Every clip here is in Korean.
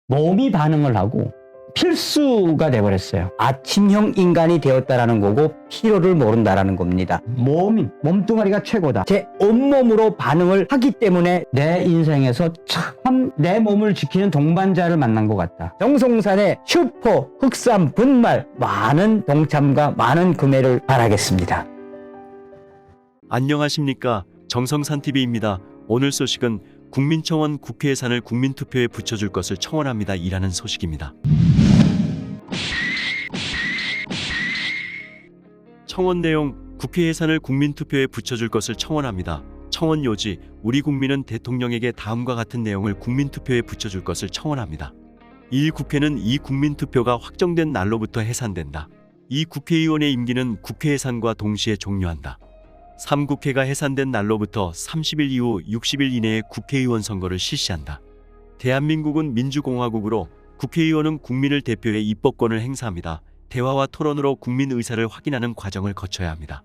몸이 반응을 하고 필수가 돼버렸어요. 아침형 인간이 되었다라는 거고 필요를 모른다라는 겁니다. 몸뚱아리가 최고다. 제 온몸으로 반응을 하기 때문에 내 인생에서 참 내 몸을 지키는 동반자를 만난 것 같다. 정성산의 슈퍼 흑삼 분말 많은 동참과 많은 구매를 바라겠습니다. 안녕하십니까, 정성산TV입니다. 오늘 소식은 국민청원 국회 예산을 국민투표에 붙여줄 것을 청원합니다 이라는 소식입니다. 청원 내용: 국회 예산을 국민투표에 붙여줄 것을 청원합니다. 청원 요지: 우리 국민은 대통령에게 다음과 같은 내용을 국민투표에 붙여줄 것을 청원합니다. 1. 국회는 이 국민투표가 확정된 날로부터 해산된다. 2. 국회의원의 임기는 국회 해산과 동시에 종료한다. 3. 국회가 해산된 날로부터 30일 이후 60일 이내에 국회의원 선거를 실시한다. 대한민국은 민주공화국으로 국회의원은 국민을 대표해 입법권을 행사합니다. 대화와 토론으로 국민 의사를 확인하는 과정을 거쳐야 합니다.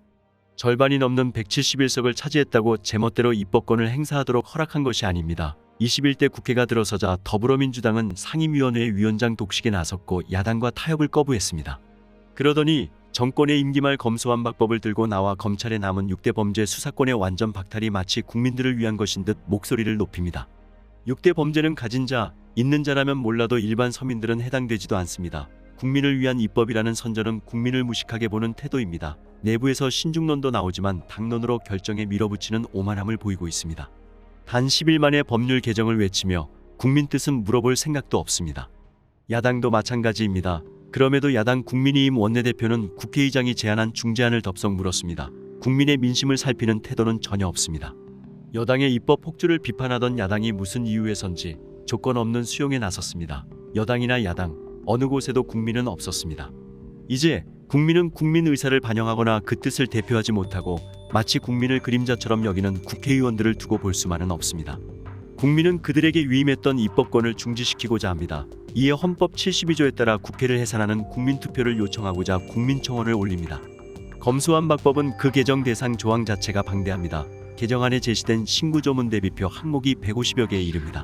절반이 넘는 171석을 차지했다고 제멋대로 입법권을 행사하도록 허락한 것이 아닙니다. 21대 국회가 들어서자 더불어민주당은 상임위원회 위원장 독식에 나섰고 야당과 타협을 거부했습니다. 그러더니 정권의 임기 말 검소한 박법을 들고 나와 검찰에 남은 6대 범죄 수사권의 완전 박탈이 마치 국민들을 위한 것인 듯 목소리를 높입니다. 6대 범죄는 가진 자, 있는 자라면 몰라도 일반 서민들은 해당되지도 않습니다. 국민을 위한 입법이라는 선전은 국민을 무식하게 보는 태도입니다. 내부에서 신중론도 나오지만 당론으로 결정에 밀어붙이는 오만함을 보이고 있습니다. 단 10일 만에 법률 개정을 외치며 국민 뜻은 물어볼 생각도 없습니다. 야당도 마찬가지입니다. 그럼에도 야당 국민의힘 원내대표는 국회의장이 제안한 중재안을 덥석 물었습니다. 국민의 민심을 살피는 태도는 전혀 없습니다. 여당의 입법 폭주를 비판하던 야당이 무슨 이유에선지 조건 없는 수용에 나섰습니다. 여당이나 야당 어느 곳에도 국민은 없었습니다. 이제 국민은 국민 의사를 반영하거나 그 뜻을 대표하지 못하고 마치 국민을 그림자처럼 여기는 국회의원들을 두고 볼 수만은 없습니다. 국민은 그들에게 위임했던 입법권을 중지시키고자 합니다. 이에 헌법 72조에 따라 국회를 해산하는 국민투표를 요청하고자 국민청원을 올립니다. 검소한 박법은 그 개정 대상 조항 자체가 방대합니다. 개정안에 제시된 신구조문 대비표 항목이 150여 개에 이릅니다.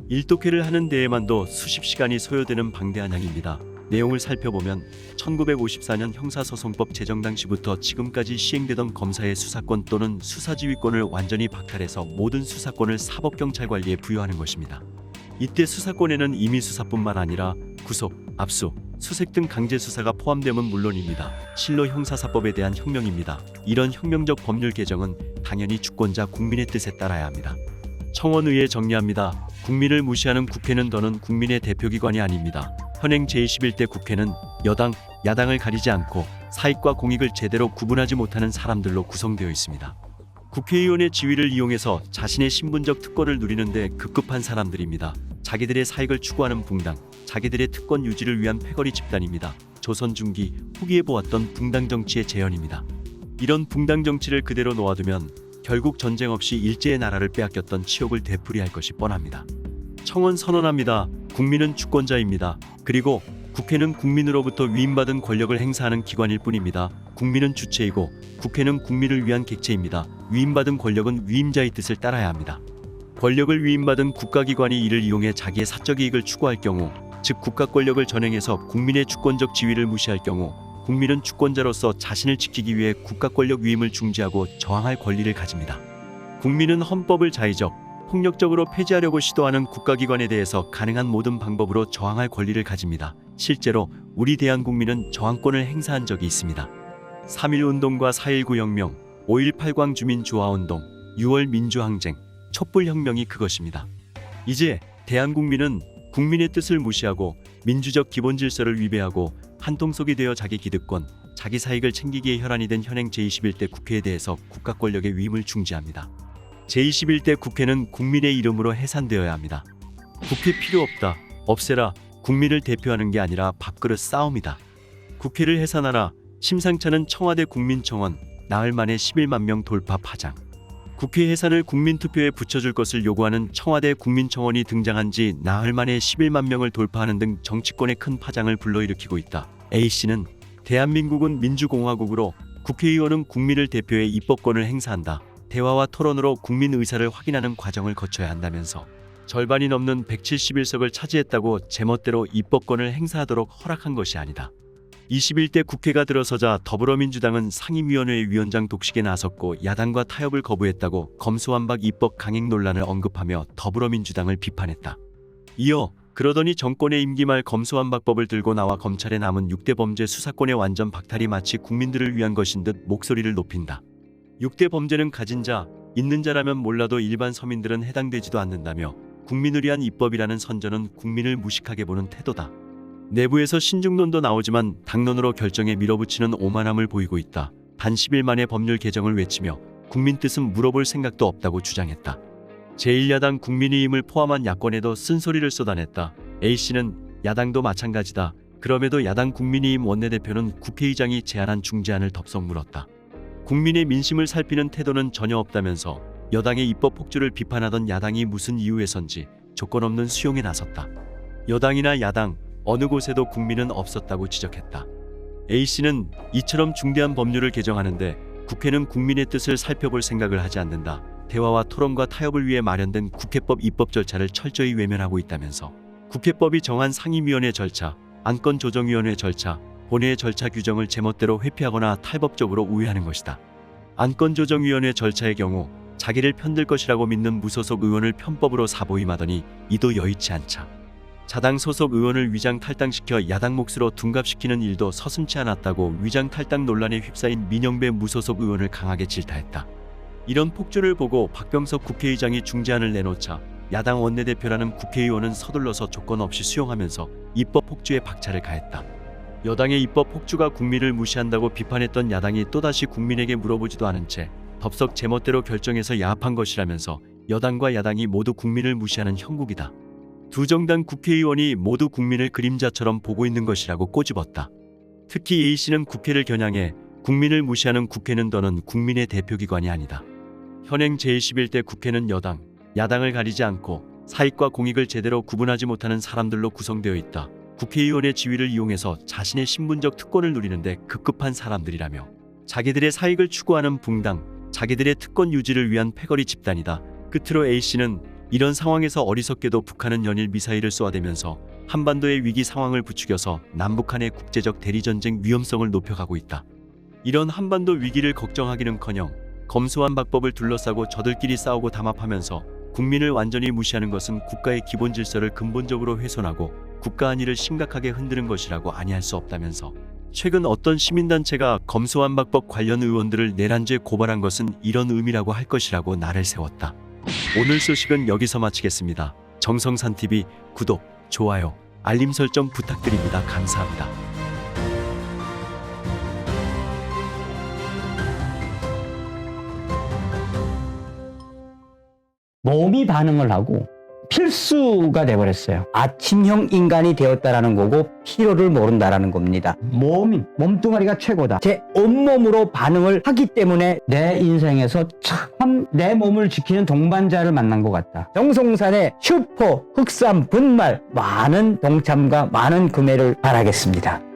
일독회를 하는 데에만도 수십 시간이 소요되는 방대한 양입니다. 내용을 살펴보면 1954년 형사소송법 제정 당시부터 지금까지 시행되던 검사의 수사권 또는 수사지휘권을 완전히 박탈해서 모든 수사권을 사법경찰 관리에 부여하는 것입니다. 이때 수사권에는 임의수사뿐만 아니라 구속, 압수, 수색 등 강제수사가 포함됨은 물론입니다. 실로 형사사법에 대한 혁명입니다. 이런 혁명적 법률 개정은 당연히 주권자 국민의 뜻에 따라야 합니다. 청원의회 정리합니다. 국민을 무시하는 국회는 더는 국민의 대표기관이 아닙니다. 현행 제21대 국회는 여당, 야당을 가리지 않고 사익과 공익을 제대로 구분하지 못하는 사람들로 구성되어 있습니다. 국회의원의 지위를 이용해서 자신의 신분적 특권을 누리는데 급급한 사람들입니다. 자기들의 사익을 추구하는 붕당, 자기들의 특권 유지를 위한 패거리 집단입니다. 조선 중기 후기에 보았던 붕당 정치의 재현입니다. 이런 붕당 정치를 그대로 놓아두면 결국 전쟁 없이 일제의 나라를 빼앗겼던 치욕을 되풀이할 것이 뻔합니다. 청원 선언합니다. 국민은 주권자입니다. 그리고 국회는 국민으로부터 위임받은 권력을 행사하는 기관일 뿐입니다. 국민은 주체이고 국회는 국민을 위한 객체입니다. 위임받은 권력은 위임자의 뜻을 따라야 합니다. 권력을 위임받은 국가기관이 이를 이용해 자기의 사적 이익을 추구할 경우, 즉 국가 권력을 전행해서 국민의 주권적 지위를 무시할 경우 국민은 주권자로서 자신을 지키기 위해 국가 권력 위임을 중지하고 저항할 권리를 가집니다. 국민은 헌법을 자의적, 폭력적으로 폐지하려고 시도하는 국가기관에 대해서 가능한 모든 방법으로 저항할 권리를 가집니다. 실제로 우리 대한국민은 저항권을 행사한 적이 있습니다. 3.1운동과 4.19 혁명, 5.18 광주민주화운동, 6월 민주항쟁, 촛불혁명이 그것입니다. 이제 대한국민은 국민의 뜻을 무시하고 민주적 기본질서를 위배하고 한통속이 되어 자기 기득권, 자기 사익을 챙기기에 혈안이 된 현행 제21대 국회에 대해서 국가 권력의 위임을 중지합니다. 제21대 국회는 국민의 이름으로 해산되어야 합니다. 국회 필요 없다, 없애라, 국민을 대표하는 게 아니라 밥그릇 싸움이다. 국회를 해산하라. 심상찮은 청와대 국민청원, 나흘 만에 11만 명 돌파 파장. 국회 해산을 국민투표에 붙여줄 것을 요구하는 청와대 국민청원이 등장한 지 나흘 만에 11만 명을 돌파하는 등 정치권의 큰 파장을 불러일으키고 있다. A씨는 대한민국은 민주공화국으로 국회의원은 국민을 대표해 입법권을 행사한다. 대화와 토론으로 국민 의사를 확인하는 과정을 거쳐야 한다면서 절반이 넘는 171석을 차지했다고 제멋대로 입법권을 행사하도록 허락한 것이 아니다. 21대 국회가 들어서자 더불어민주당은 상임위원회 위원장 독식에 나섰고 야당과 타협을 거부했다고 검수완박 입법 강행 논란을 언급하며 더불어민주당을 비판했다. 이어 그러더니 정권의 임기 말 검수완박법을 들고 나와 검찰에 남은 6대 범죄 수사권의 완전 박탈이 마치 국민들을 위한 것인 듯 목소리를 높인다. 6대 범죄는 가진 자, 있는 자라면 몰라도 일반 서민들은 해당되지도 않는다며 국민을 위한 입법이라는 선전은 국민을 무식하게 보는 태도다. 내부에서 신중론도 나오지만 당론으로 결정에 밀어붙이는 오만함을 보이고 있다. 단 10일 만에 법률 개정을 외치며 국민 뜻은 물어볼 생각도 없다고 주장했다. 제1야당 국민의힘을 포함한 야권에도 쓴소리를 쏟아냈다. A씨는 야당도 마찬가지다. 그럼에도 야당 국민의힘 원내대표는 국회의장이 제안한 중재안을 덥석 물었다. 국민의 민심을 살피는 태도는 전혀 없다면서 여당의 입법 폭주를 비판하던 야당이 무슨 이유에선지 조건 없는 수용에 나섰다. 여당이나 야당 어느 곳에도 국민은 없었다고 지적했다. A씨는 이처럼 중대한 법률을 개정하는데 국회는 국민의 뜻을 살펴볼 생각을 하지 않는다. 대화와 토론과 타협을 위해 마련된 국회법 입법 절차를 철저히 외면하고 있다면서 국회법이 정한 상임위원회 절차, 안건조정위원회 절차, 본회의 절차 규정을 제멋대로 회피하거나 탈법적으로 우회하는 것이다. 안건조정위원회 절차의 경우 자기를 편들 것이라고 믿는 무소속 의원을 편법으로 사보임하더니 이도 여의치 않자 자당 소속 의원을 위장 탈당시켜 야당 몫으로 둔갑시키는 일도 서슴지 않았다고 위장 탈당 논란에 휩싸인 민영배 무소속 의원을 강하게 질타했다. 이런 폭주를 보고 박병석 국회의장이 중재안을 내놓자 야당 원내대표라는 국회의원은 서둘러서 조건 없이 수용하면서 입법 폭주에 박차를 가했다. 여당의 입법 폭주가 국민을 무시한다고 비판했던 야당이 또다시 국민에게 물어보지도 않은 채 덥석 제멋대로 결정해서 야합한 것이라면서 여당과 야당이 모두 국민을 무시하는 형국이다. 두 정당 국회의원이 모두 국민을 그림자처럼 보고 있는 것이라고 꼬집었다. 특히 A씨는 국회를 겨냥해 국민을 무시하는 국회는 더는 국민의 대표기관이 아니다. 현행 제21대 국회는 여당, 야당을 가리지 않고 사익과 공익을 제대로 구분하지 못하는 사람들로 구성되어 있다. 국회의원의 지위를 이용해서 자신의 신분적 특권을 누리는데 급급한 사람들이라며 자기들의 사익을 추구하는 붕당, 자기들의 특권 유지를 위한 패거리 집단이다. 끝으로 A씨는 이런 상황에서 어리석게도 북한은 연일 미사일을 쏘아대면서 한반도의 위기 상황을 부추겨서 남북한의 국제적 대리전쟁 위험성을 높여가고 있다. 이런 한반도 위기를 걱정하기는커녕 검수완박법을 둘러싸고 저들끼리 싸우고 담합하면서 국민을 완전히 무시하는 것은 국가의 기본 질서를 근본적으로 훼손하고 국가 안위를 심각하게 흔드는 것이라고 아니할 수 없다면서 최근 어떤 시민단체가 검수완박법 관련 의원들을 내란죄 고발한 것은 이런 의미라고 할 것이라고 날을 세웠다. 오늘 소식은 여기서 마치겠습니다. 정성산TV 구독, 좋아요, 알림 설정 부탁드립니다. 감사합니다. 몸이 반응을 하고 필수가 돼버렸어요. 아침형 인간이 되었다라는 거고 피로를 모른다라는 겁니다. 몸뚱아리가 최고다. 제 온몸으로 반응을 하기 때문에 내 인생에서 참 내 몸을 지키는 동반자를 만난 것 같다. 정성산의 슈퍼 흑삼 분말 많은 동참과 많은 구매를 바라겠습니다.